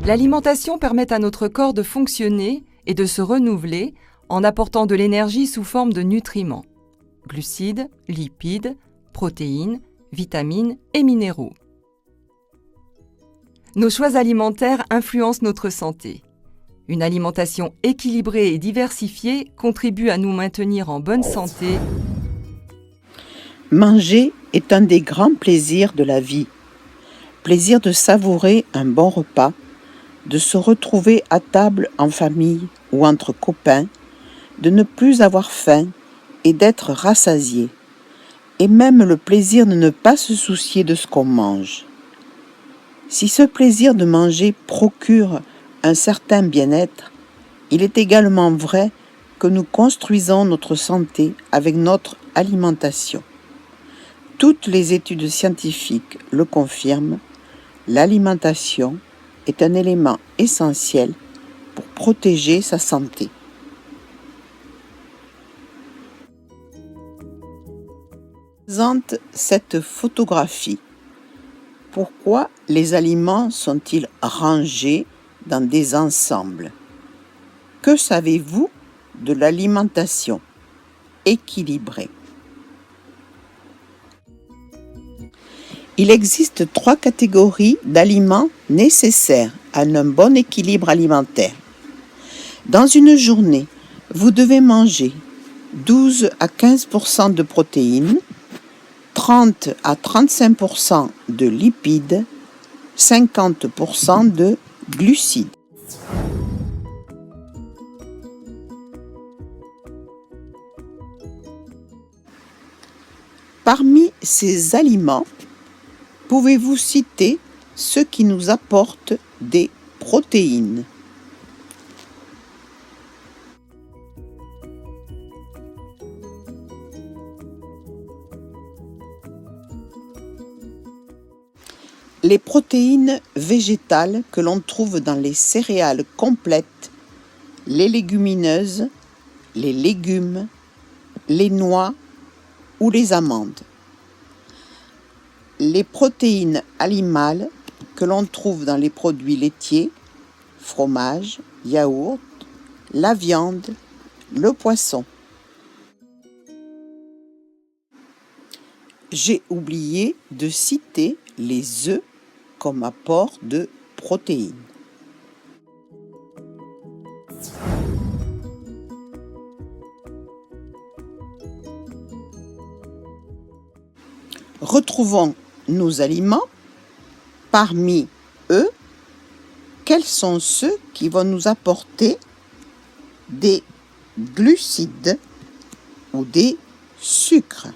L'alimentation permet à notre corps de fonctionner et de se renouveler en apportant de l'énergie sous forme de nutriments, glucides, lipides, protéines, vitamines et minéraux. Nos choix alimentaires influencent notre santé. Une alimentation équilibrée et diversifiée contribue à nous maintenir en bonne santé. Manger est un des grands plaisirs de la vie. Plaisir de savourer un bon repas, de se retrouver à table en famille ou entre copains, de ne plus avoir faim et d'être rassasié, et même le plaisir de ne pas se soucier de ce qu'on mange. Si ce plaisir de manger procure un certain bien-être, il est également vrai que nous construisons notre santé avec notre alimentation. Toutes les études scientifiques le confirment, l'alimentation est un élément essentiel pour protéger sa santé. Présente cette photographie. Pourquoi les aliments sont-ils rangés dans des ensembles? Que savez-vous de l'alimentation équilibrée? Il existe 3 catégories d'aliments nécessaires à un bon équilibre alimentaire. Dans une journée, vous devez manger 12 à 15% de protéines, 30 à 35% de lipides, 50% de glucides. Parmi ces aliments, pouvez-vous citer ceux qui nous apportent des protéines? Les protéines végétales que l'on trouve dans les céréales complètes, les légumineuses, les légumes, les noix ou les amandes. Les protéines animales que l'on trouve dans les produits laitiers, fromage, yaourt, la viande, le poisson. J'ai oublié de citer les œufs comme apport de protéines. Retrouvons nos aliments. Parmi eux, quels sont ceux qui vont nous apporter des glucides ou des sucres?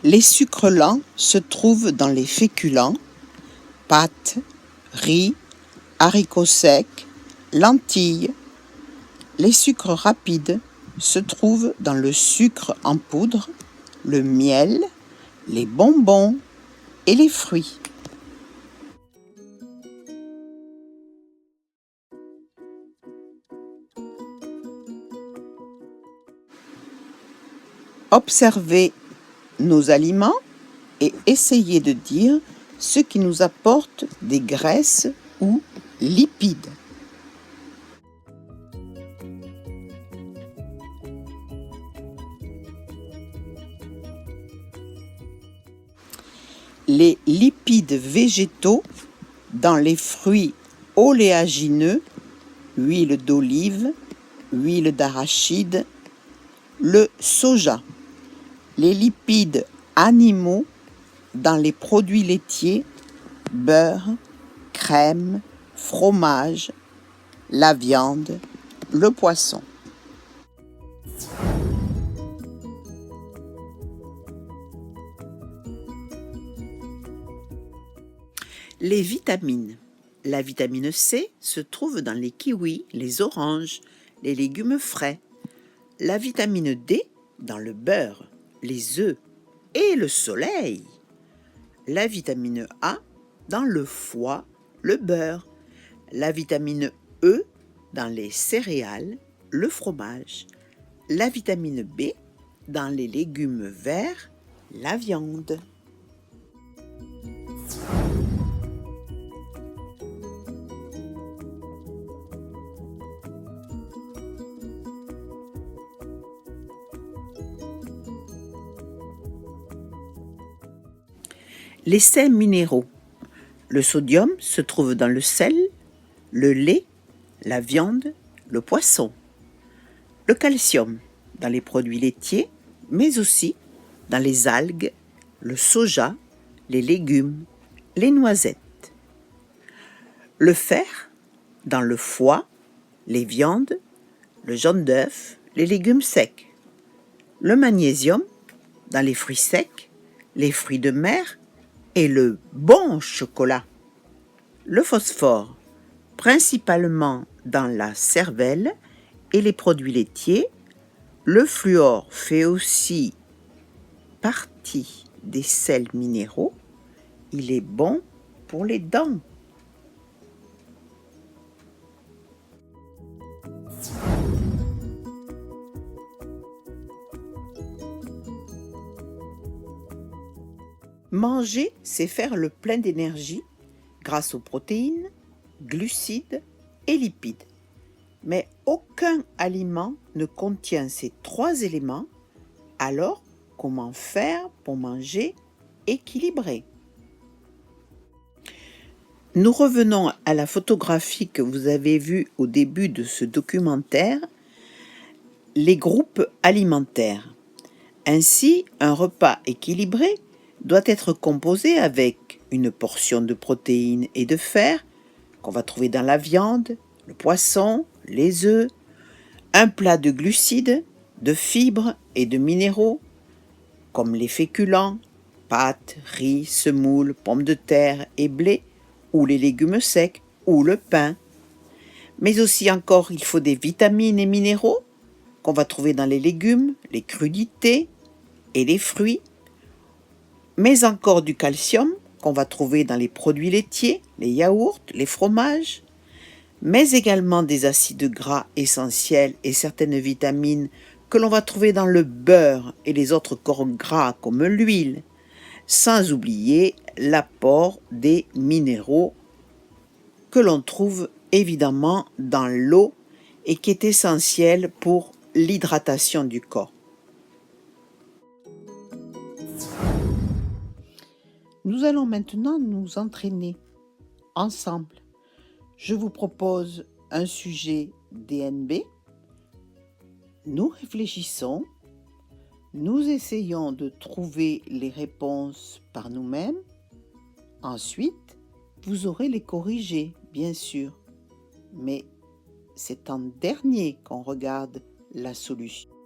Les sucres lents se trouvent dans les féculents, pâtes, riz, haricots secs, lentilles. Les sucres rapides se trouvent dans le sucre en poudre, le miel, les bonbons et les fruits. Observez nos aliments et essayez de dire ce qui nous apporte des graisses ou lipides. Les lipides végétaux dans les fruits oléagineux, huile d'olive, huile d'arachide, le soja. Les lipides animaux dans les produits laitiers, beurre, crème, fromage, la viande, le poisson. Les vitamines. La vitamine C se trouve dans les kiwis, les oranges, les légumes frais. La vitamine D dans le beurre, les œufs et le soleil. La vitamine A dans le foie, le beurre. La vitamine E dans les céréales le fromage, la vitamine B dans les légumes verts, la viande. Les sels minéraux. Le sodium se trouve dans le sel, le lait, la viande, le poisson. Le calcium dans les produits laitiers, mais aussi dans les algues, le soja, les légumes, les noisettes. Le fer dans le foie, les viandes, le jaune d'œuf, les légumes secs. Le magnésium dans les fruits secs, les fruits de mer et le bon chocolat. Le phosphore, principalement dans la cervelle et les produits laitiers. Le fluor fait aussi partie des sels minéraux. Il est bon pour les dents. Manger, c'est faire le plein d'énergie grâce aux protéines, glucides et lipides. Mais aucun aliment ne contient ces trois éléments, alors comment faire pour manger équilibré? Nous revenons à la photographie que vous avez vue au début de ce documentaire, les groupes alimentaires. Ainsi, un repas équilibré doit être composé avec une portion de protéines et de fer qu'on va trouver dans la viande, le poisson, les œufs, un plat de glucides, de fibres et de minéraux comme les féculents, pâtes, riz, semoule, pommes de terre et blé, ou les légumes secs, ou le pain. Mais aussi encore, il faut des vitamines et minéraux qu'on va trouver dans les légumes, les crudités et les fruits, mais encore du calcium qu'on va trouver dans les produits laitiers, les yaourts, les fromages, mais également des acides gras essentiels et certaines vitamines que l'on va trouver dans le beurre et les autres corps gras comme l'huile, sans oublier l'apport des minéraux que l'on trouve évidemment dans l'eau et qui est essentiel pour l'hydratation du corps. Nous allons maintenant nous entraîner ensemble. Je vous propose un sujet DNB. Nous réfléchissons, nous essayons de trouver les réponses par nous-mêmes. Ensuite, vous aurez les corriger, bien sûr. Mais c'est en dernier qu'on regarde la solution.